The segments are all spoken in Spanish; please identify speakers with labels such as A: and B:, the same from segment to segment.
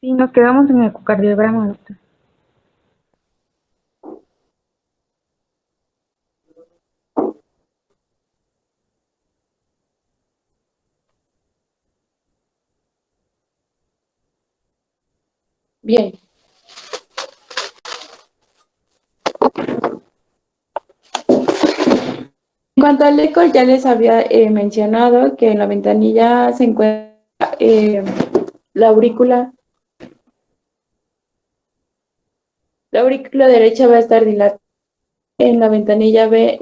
A: Sí, nos quedamos en el ecocardiograma, doctor.
B: Bien. En cuanto al eco, ya les había mencionado que en la ventanilla se encuentra la aurícula. La aurícula derecha va a estar dilatada. En la ventanilla B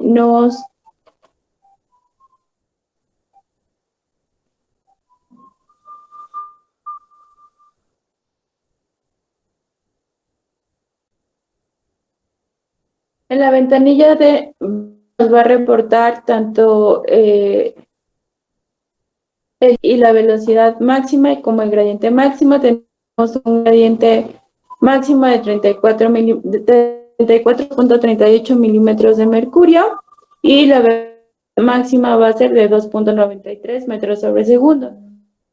B: en la ventanilla D nos va a reportar tanto y la velocidad máxima como el gradiente máximo. Tenemos un gradiente máximo de 34.38 milímetros de mercurio y la velocidad máxima va a ser de 2.93 metros sobre segundo.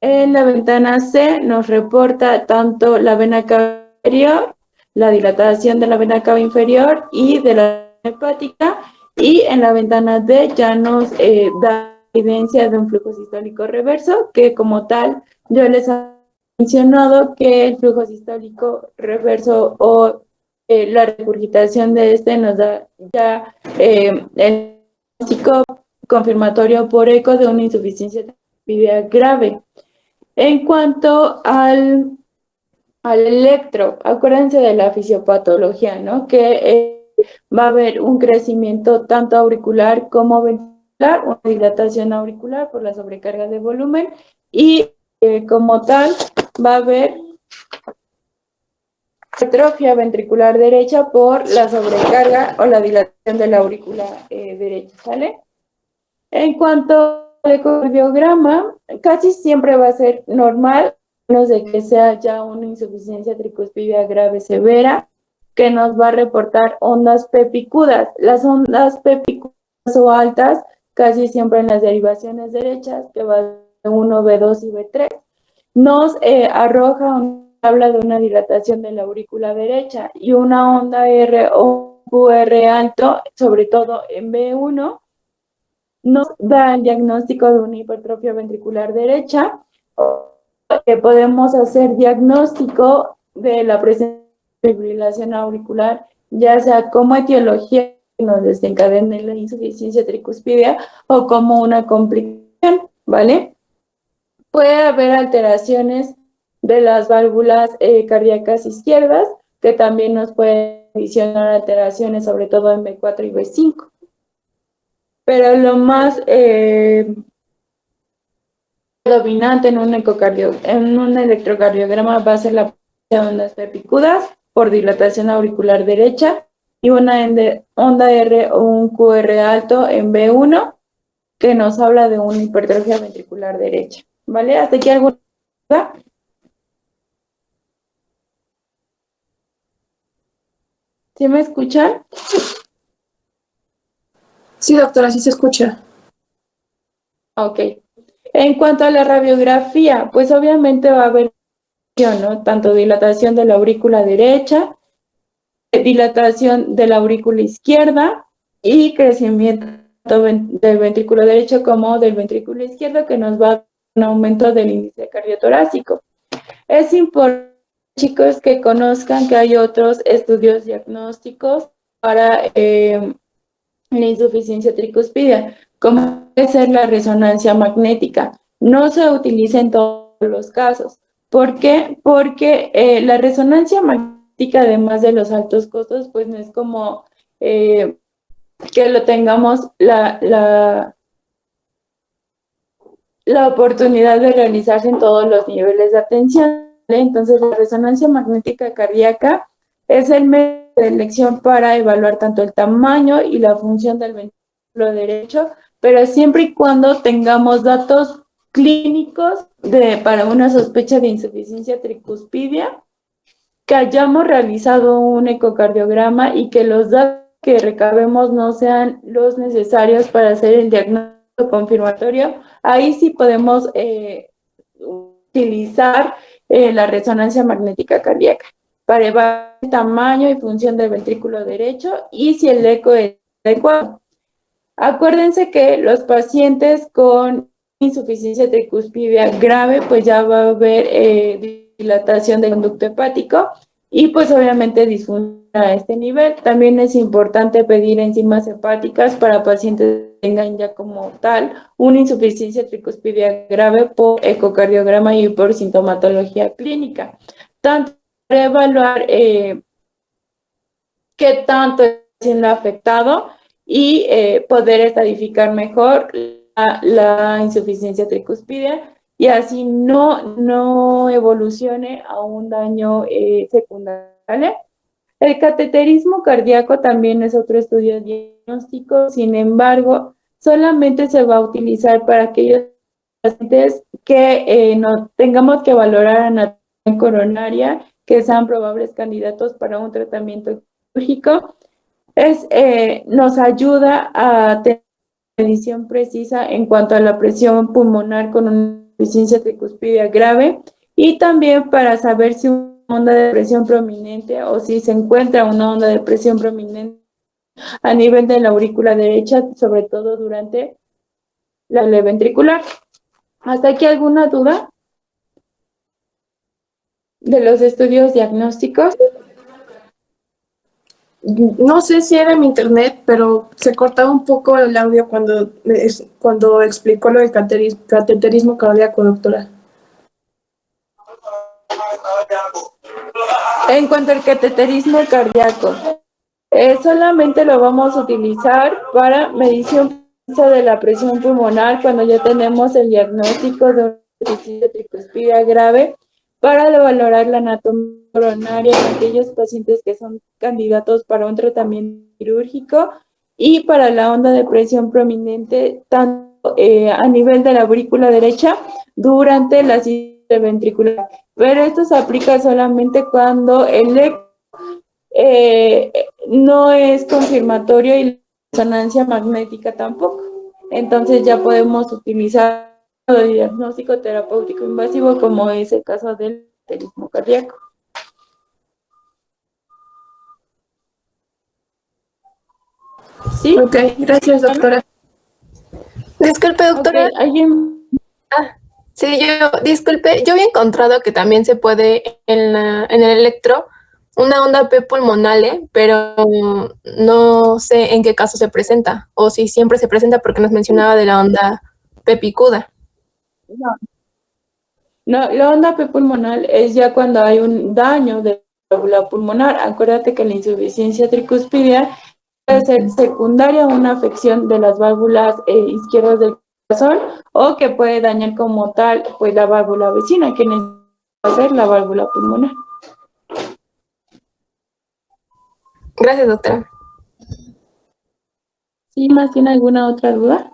B: En la ventana C nos reporta tanto la vena cava inferior, la dilatación de la vena cava inferior y de la hepática, y en la ventana D ya nos da evidencia de un flujo sistólico reverso, que como tal yo les he mencionado que el flujo sistólico reverso o la regurgitación de este nos da ya el diagnóstico confirmatorio por eco de una insuficiencia respiratoria grave. En cuanto al electro, acuérdense de la fisiopatología, ¿no? Que va a haber un crecimiento tanto auricular como ventricular, una dilatación auricular por la sobrecarga de volumen y como tal va a haber atrofia ventricular derecha por la sobrecarga o la dilatación de la aurícula derecha, ¿sale? En cuanto al ecocardiograma, casi siempre va a ser normal, a menos de que sea ya una insuficiencia tricuspidia grave severa, que nos va a reportar ondas P picudas. Las ondas P picudas o altas, casi siempre en las derivaciones derechas, que va de 1, B2 y B3, nos arroja una habla de una dilatación de la aurícula derecha y una onda R o QR alto, sobre todo en B1, nos da el diagnóstico de una hipertrofia ventricular derecha, o que podemos hacer diagnóstico de la presencia de fibrilación auricular, ya sea como etiología que nos desencadene la insuficiencia tricuspidia o como una complicación, ¿vale? Puede haber alteraciones de las válvulas cardíacas izquierdas, que también nos pueden condicionar alteraciones, sobre todo en B4 y B5. Pero lo más dominante en un electrocardiograma va a ser la presencia de ondas picudas por dilatación auricular derecha y una onda R o un QR alto en B1 que nos habla de una hipertrofia ventricular derecha. ¿Vale? ¿Hasta aquí alguna duda? ¿Sí me escuchan?
C: Sí, doctora, sí se escucha.
B: Ok. En cuanto a la radiografía, pues obviamente va a haber, ¿no? Tanto dilatación de la aurícula derecha, dilatación de la aurícula izquierda y crecimiento del ventrículo derecho como del ventrículo izquierdo, que nos va a dar un aumento del índice cardiotorácico. Es importante, chicos, que conozcan que hay otros estudios diagnósticos para la insuficiencia tricuspidia, como puede ser la resonancia magnética. No se utiliza en todos los casos. ¿Por qué? Porque la resonancia magnética, además de los altos costos, pues no es como que lo tengamos la oportunidad de realizarse en todos los niveles de atención. Entonces, la resonancia magnética cardíaca es el método de elección para evaluar tanto el tamaño y la función del ventrículo derecho, pero siempre y cuando tengamos datos clínicos para una sospecha de insuficiencia tricuspidia, que hayamos realizado un ecocardiograma y que los datos que recabemos no sean los necesarios para hacer el diagnóstico confirmatorio. Ahí sí podemos utilizar la resonancia magnética cardíaca para evaluar el tamaño y función del ventrículo derecho y si el eco es adecuado. Acuérdense que los pacientes con insuficiencia tricuspidia grave, pues ya va a haber dilatación del conducto hepático y pues obviamente disfunción a este nivel. También es importante pedir enzimas hepáticas para pacientes que tengan ya como tal una insuficiencia tricuspidia grave por ecocardiograma y por sintomatología clínica. Tanto para evaluar qué tanto está siendo afectado y poder estadificar mejor la insuficiencia tricuspidia y así no evolucione a un daño secundario, ¿vale? El cateterismo cardíaco también es otro estudio diagnóstico, sin embargo, solamente se va a utilizar para aquellos pacientes que no tengamos que valorar anatomía coronaria, que sean probables candidatos para un tratamiento quirúrgico. Nos ayuda a tener una medición precisa en cuanto a la presión pulmonar con una insuficiencia tricuspidia grave y también para saber si una onda de presión prominente o si se encuentra una onda de presión prominente a nivel de la aurícula derecha, sobre todo durante la ventricular. ¿Hasta aquí alguna duda de los estudios diagnósticos?
C: No sé si era mi internet, pero se cortaba un poco el audio cuando explicó lo del cateterismo cardíaco, doctora.
B: En cuanto al cateterismo cardíaco, solamente lo vamos a utilizar para medición de la presión pulmonar cuando ya tenemos el diagnóstico de una insuficiencia tricuspidia grave para valorar la anatomía coronaria en aquellos pacientes que son candidatos para un tratamiento quirúrgico y para la onda de presión prominente tanto a nivel de la aurícula derecha durante la síncope ventricular. Pero esto se aplica solamente cuando el eco no es confirmatorio y la resonancia magnética tampoco. Entonces ya podemos utilizar el diagnóstico terapéutico invasivo como es el caso del cateterismo cardíaco. ¿Sí?
C: Ok, gracias, doctora.
D: Disculpe, doctora.
B: Okay, ¿alguien?
D: Sí, disculpe, yo había encontrado que también se puede en el electro una onda P pulmonale, pero no sé en qué caso se presenta, o si siempre se presenta porque nos mencionaba de la onda P picuda.
B: No, la onda P pulmonar es ya cuando hay un daño de la válvula pulmonar. Acuérdate que la insuficiencia tricuspidia puede ser secundaria a una afección de las válvulas izquierdas del corazón o que puede dañar como tal pues la válvula vecina, que necesita ser la válvula pulmonar.
D: Gracias, doctora.
B: ¿Sí, más tiene alguna otra duda?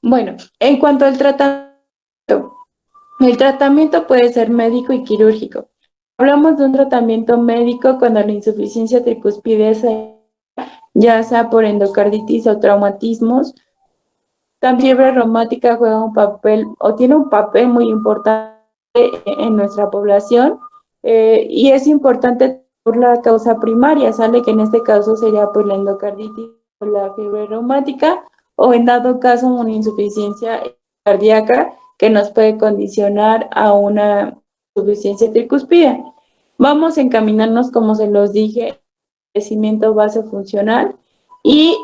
B: Bueno, en cuanto al tratamiento, el tratamiento puede ser médico y quirúrgico. Hablamos de un tratamiento médico cuando la insuficiencia tricuspidia ya sea por endocarditis o traumatismos. También fiebre reumática juega un papel o tiene un papel muy importante en nuestra población y es importante por la causa primaria, sale que en este caso sería pues la endocarditis o la fiebre reumática o en dado caso una insuficiencia cardíaca que nos puede condicionar a una insuficiencia tricuspide. Vamos a encaminarnos, como se los dije, crecimiento base funcional y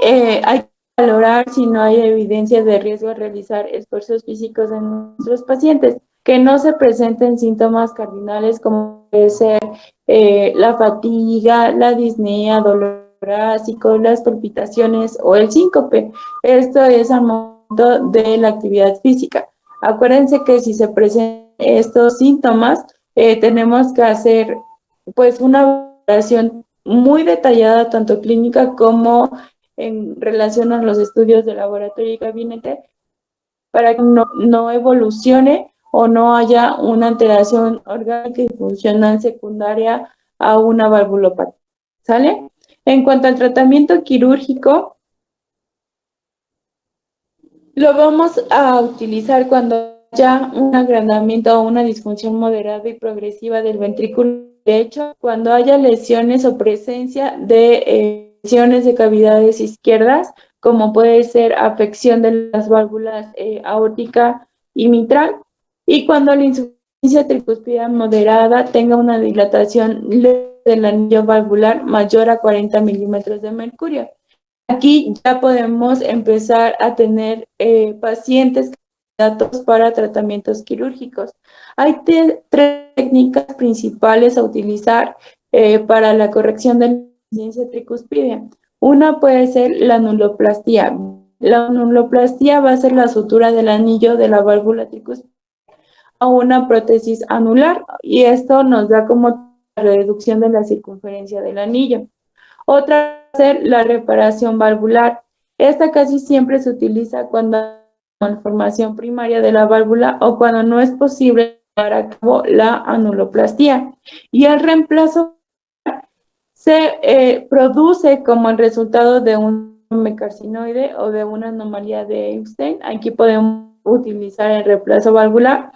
B: hay que valorar si no hay evidencia de riesgo a realizar esfuerzos físicos en nuestros pacientes, que no se presenten síntomas cardinales como puede ser la fatiga, la disnea, dolor torácico, las palpitaciones o el síncope. Esto es al momento de la actividad física. Acuérdense que si se presentan estos síntomas, tenemos que hacer pues una valoración muy detallada, tanto clínica como en relación a los estudios de laboratorio y gabinete, para que no evolucione o no haya una alteración orgánica y funcional secundaria a una valvulopatía. ¿Sale? En cuanto al tratamiento quirúrgico, Lo vamos a utilizar cuando haya un agrandamiento o una disfunción moderada y progresiva del ventrículo derecho, cuando haya lesiones o presencia de lesiones de cavidades izquierdas, como puede ser afección de las válvulas aórtica y mitral, y cuando la insuficiencia tricúspide moderada tenga una dilatación leve del anillo valvular mayor a 40 milímetros de mercurio. Aquí ya podemos empezar a tener pacientes candidatos para tratamientos quirúrgicos. Hay tres técnicas principales a utilizar para la corrección de la insuficiencia tricúspide. Una puede ser la anuloplastía. La anuloplastía va a ser la sutura del anillo de la válvula tricúspide a una prótesis anular y esto nos da como reducción de la circunferencia del anillo. Otra va a ser la reparación valvular. Esta casi siempre se utiliza cuando hay malformación primaria de la válvula o cuando no es posible llevar a cabo la anuloplastía. Y el reemplazo se produce como el resultado de un carcinoide o de una anomalía de Einstein. Aquí podemos utilizar el reemplazo valvular.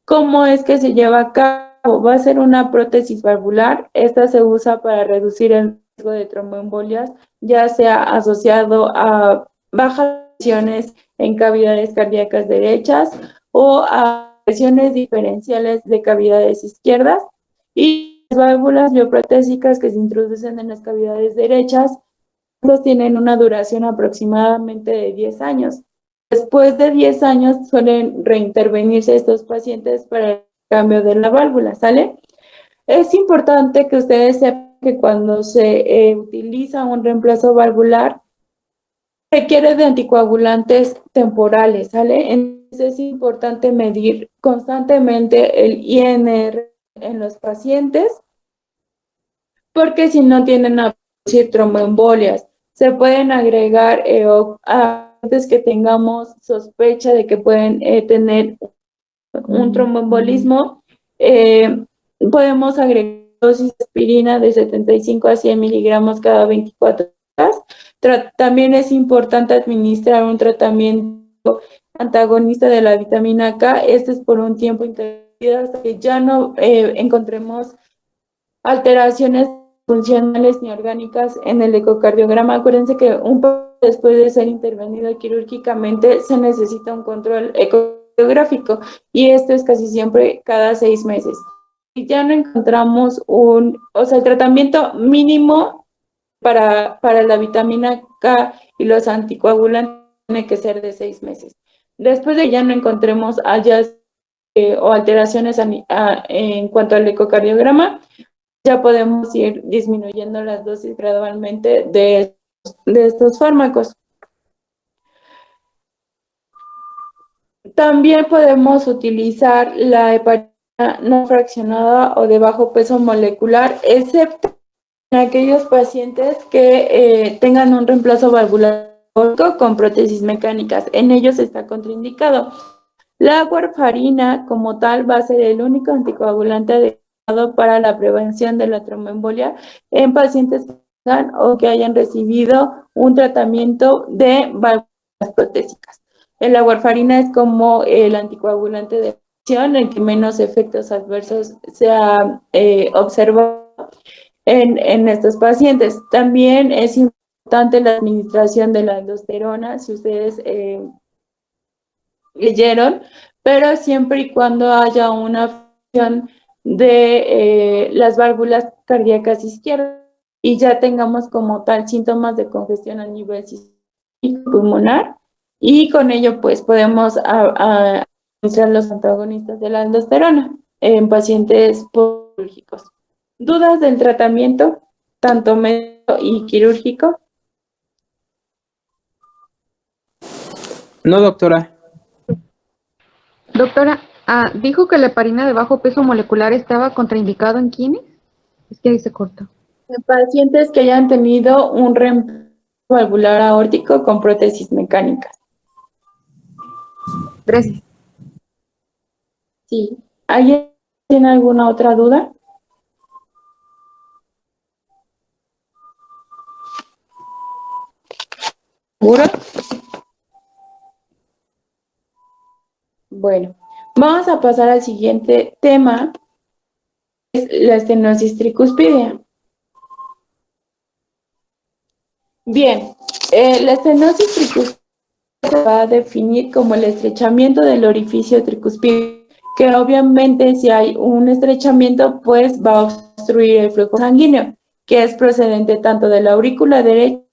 B: ¿Cómo es que se lleva a cabo? Va a ser una prótesis valvular. Esta se usa para reducir el riesgo de tromboembolias, ya sea asociado a bajas presiones en cavidades cardíacas derechas o a presiones diferenciales de cavidades izquierdas. Y las válvulas bioprotésicas que se introducen en las cavidades derechas, tienen una duración aproximadamente de 10 años. Después de 10 años suelen reintervenirse estos pacientes para el cambio de la válvula, ¿sale? Es importante que ustedes sepan que cuando se utiliza un reemplazo valvular, requiere de anticoagulantes temporales, ¿sale? Entonces es importante medir constantemente el INR en los pacientes, porque si no tienden a producir tromboembolias, se pueden agregar antes que tengamos sospecha de que pueden tener un tromboembolismo, podemos agregar dosis de aspirina de 75 a 100 miligramos cada 24 horas. También es importante administrar un tratamiento antagonista de la vitamina K. Este es por un tiempo interrumpido hasta que ya no encontremos alteraciones funcionales ni orgánicas en el ecocardiograma. Acuérdense que un poco después de ser intervenido quirúrgicamente se necesita un control ecocardiográfico y esto es casi siempre cada 6 meses. Y ya no encontramos el tratamiento mínimo para la vitamina K y los anticoagulantes tiene que ser de 6 meses. Después de que ya no encontremos hallazgos o alteraciones en cuanto al ecocardiograma, ya podemos ir disminuyendo las dosis gradualmente de estos fármacos. También podemos utilizar la heparina no fraccionada o de bajo peso molecular, excepto en aquellos pacientes que tengan un reemplazo valvular con prótesis mecánicas. En ellos está contraindicado. La warfarina como tal va a ser el único anticoagulante adecuado para la prevención de la tromboembolia en pacientes que tengan o que hayan recibido un tratamiento de válvulas protésicas. La warfarina es como el anticoagulante de acción, el que menos efectos adversos se ha observado en estos pacientes. También es importante la administración de la aldosterona, si ustedes leyeron, pero siempre y cuando haya una afección de las válvulas cardíacas izquierdas y ya tengamos como tal síntomas de congestión a nivel pulmonar, y con ello pues podemos administrar los antagonistas de la aldosterona en pacientes quirúrgicos. ¿Dudas del tratamiento, tanto médico y quirúrgico?
E: No, doctora.
A: Doctora, dijo que la heparina de bajo peso molecular estaba contraindicado en quiénes. Es que ahí se corta.
B: En pacientes que hayan tenido un reemplazo valvular aórtico con prótesis mecánicas.
A: Gracias.
B: Sí. ¿Alguien tiene alguna otra duda? ¿Seguro? Bueno, vamos a pasar al siguiente tema, es la estenosis tricúspide. Bien, la estenosis tricúspide se va a definir como el estrechamiento del orificio tricúspide, que obviamente si hay un estrechamiento, pues va a obstruir el flujo sanguíneo, que es procedente tanto de la aurícula derecha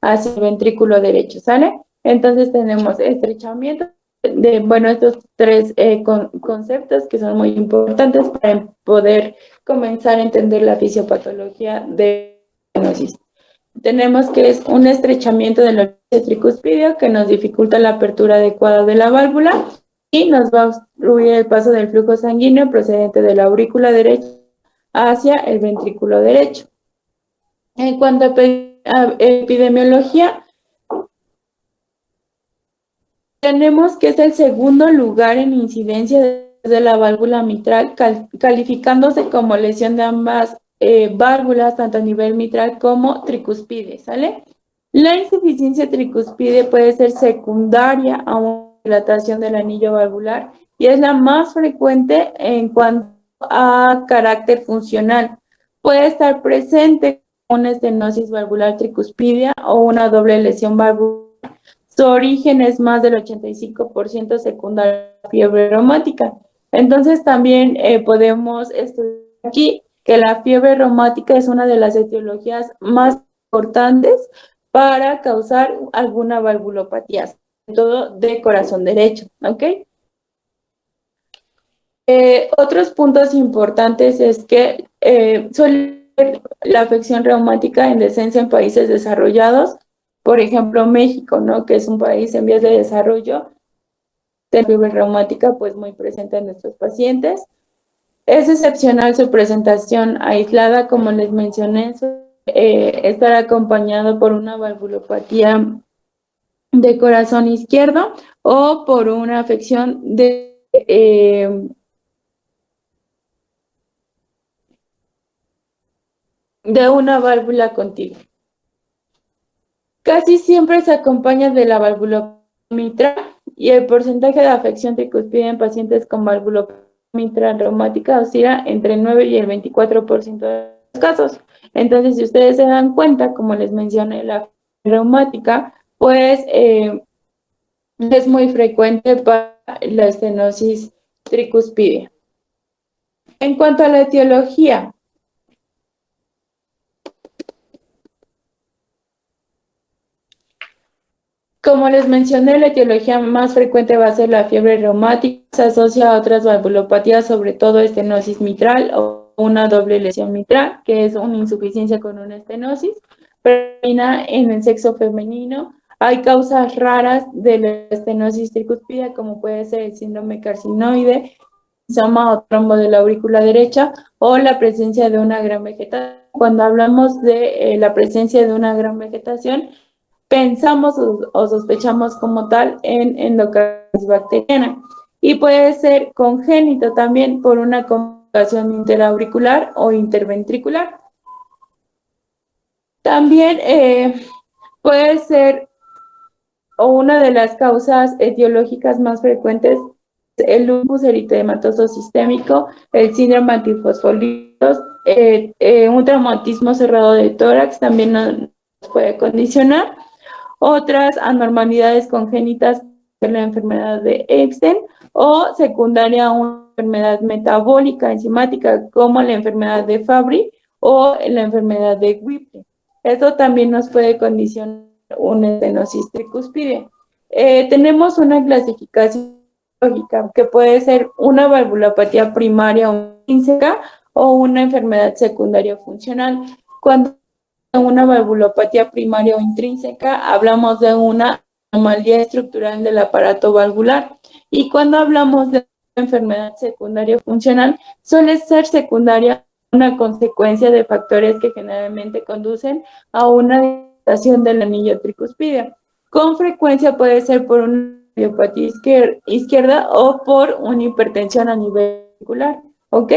B: hacia el ventrículo derecho, ¿sale? Entonces tenemos estrechamiento de, bueno, estos tres conceptos que son muy importantes para poder comenzar a entender la fisiopatología de la estenosis. Tenemos que es un estrechamiento del orificio tricúspide que nos dificulta la apertura adecuada de la válvula y nos va a obstruir el paso del flujo sanguíneo procedente de la aurícula derecha hacia el ventrículo derecho. En cuanto a epidemiología, tenemos que es el segundo lugar en incidencia de la válvula mitral, calificándose como lesión de ambas válvulas, tanto a nivel mitral como tricúspide, ¿sale? La insuficiencia tricúspide puede ser secundaria a una dilatación del anillo valvular y es la más frecuente en cuanto a carácter funcional. Puede estar presente una estenosis valvular tricúspide o una doble lesión valvular. Su origen es más del 85% secundario a la fiebre reumática. Entonces también podemos estudiar aquí que la fiebre reumática es una de las etiologías más importantes para causar alguna valvulopatía, sobre todo de corazón derecho, ¿ok? Otros puntos importantes es que suele haber la afección reumática en descenso en países desarrollados, por ejemplo México, ¿no? Que es un país en vías de desarrollo, de fiebre reumática pues muy presente en nuestros pacientes. Es excepcional su presentación aislada, como les mencioné, estar acompañado por una valvulopatía de corazón izquierdo o por una afección de una válvula contigua. Casi siempre se acompaña de la valvulopatía mitral y el porcentaje de afección tricúspide en pacientes con valvulopatía mitral reumática oscila entre el 9 y el 24% de los casos. Entonces, si ustedes se dan cuenta, como les mencioné, la reumática, pues es muy frecuente para la estenosis tricúspide. En cuanto a la etiología, como les mencioné, la etiología más frecuente va a ser la fiebre reumática, se asocia a otras valvulopatías, sobre todo estenosis mitral o una doble lesión mitral, que es una insuficiencia con una estenosis, predomina en el sexo femenino. Hay causas raras de la estenosis tricúspide, como puede ser el síndrome carcinoide, linfoma o trombo de la aurícula derecha, o la presencia de una gran vegetación. Cuando hablamos de la presencia de una gran vegetación, pensamos o sospechamos como tal en endocarditis bacteriana y puede ser congénito también por una complicación interauricular o interventricular. También puede ser, o una de las causas etiológicas más frecuentes, el lupus eritematoso sistémico, el síndrome antifosfolípidos, un traumatismo cerrado de tórax también nos puede condicionar. Otras anormalidades congénitas, la enfermedad de Epstein o secundaria a una enfermedad metabólica enzimática como la enfermedad de Fabry o la enfermedad de Whipple. Esto también nos puede condicionar una estenosis tricúspide. Tenemos una clasificación lógica que puede ser una valvulopatía primaria o intrínseca o una enfermedad secundaria funcional. Cuando una valvulopatía primaria o intrínseca, hablamos de una anomalía estructural del aparato valvular. Y cuando hablamos de una enfermedad secundaria funcional, suele ser secundaria una consecuencia de factores que generalmente conducen a una dilatación del anillo tricúspide. Con frecuencia puede ser por una cardiopatía izquierda o por una hipertensión a nivel ventricular. ¿Ok?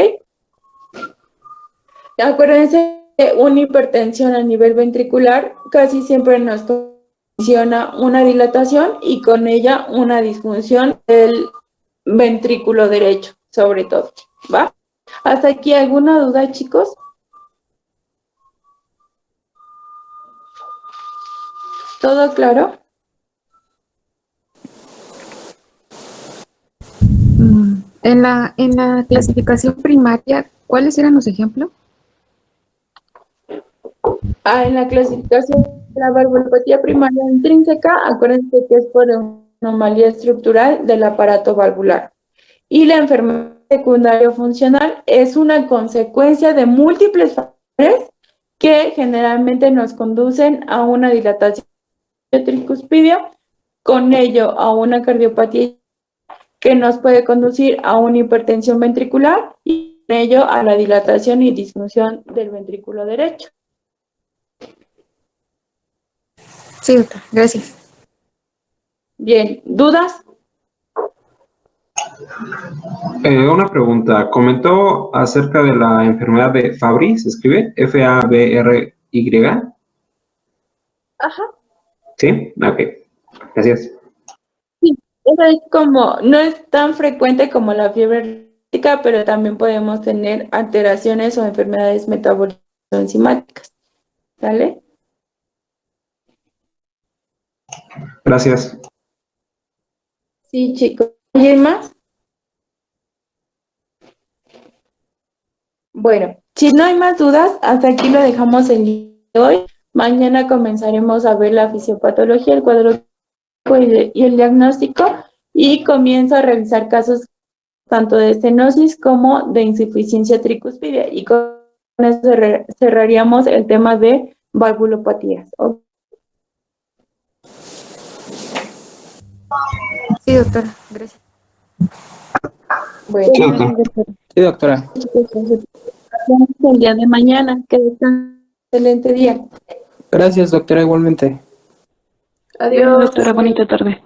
B: Acuérdense, una hipertensión a nivel ventricular casi siempre nos condiciona una dilatación y con ella una disfunción del ventrículo derecho, sobre todo, ¿va? ¿Hasta aquí alguna duda, chicos? ¿Todo claro?
A: En la clasificación primaria, ¿cuáles eran los ejemplos?
B: En la clasificación de la valvulopatía primaria intrínseca, acuérdense que es por una anomalía estructural del aparato valvular. Y la enfermedad secundaria funcional es una consecuencia de múltiples factores que generalmente nos conducen a una dilatación tricuspidia, con ello a una cardiopatía que nos puede conducir a una hipertensión ventricular y con ello a la dilatación y disfunción del ventrículo derecho.
A: Sí, doctora, gracias.
B: Bien, ¿dudas?
E: Una pregunta. Comentó acerca de la enfermedad de Fabry, ¿se escribe? Fabry.
B: Ajá.
E: ¿Sí? Ok. Gracias.
B: Sí, eso es como, no es tan frecuente como la fiebre reumática, pero también podemos tener alteraciones o enfermedades metabólicas o enzimáticas. ¿Sale?
E: Gracias.
B: Sí, chicos. ¿Alguien más? Bueno, si no hay más dudas, hasta aquí lo dejamos el día de hoy. Mañana comenzaremos a ver la fisiopatología, el cuadro y el diagnóstico, y comienzo a revisar casos tanto de estenosis como de insuficiencia tricuspidia, y con eso cerraríamos el tema de valvulopatías. ¿Ok?
A: Sí, doctora, gracias.
B: Bueno,
E: Sí, doctor. Sí, doctora.
B: chicos, entonces, nos vemos el día de mañana. Que tengan un excelente día.
E: Gracias, doctora, igualmente.
C: Adiós.
A: Doctora, bonita tarde.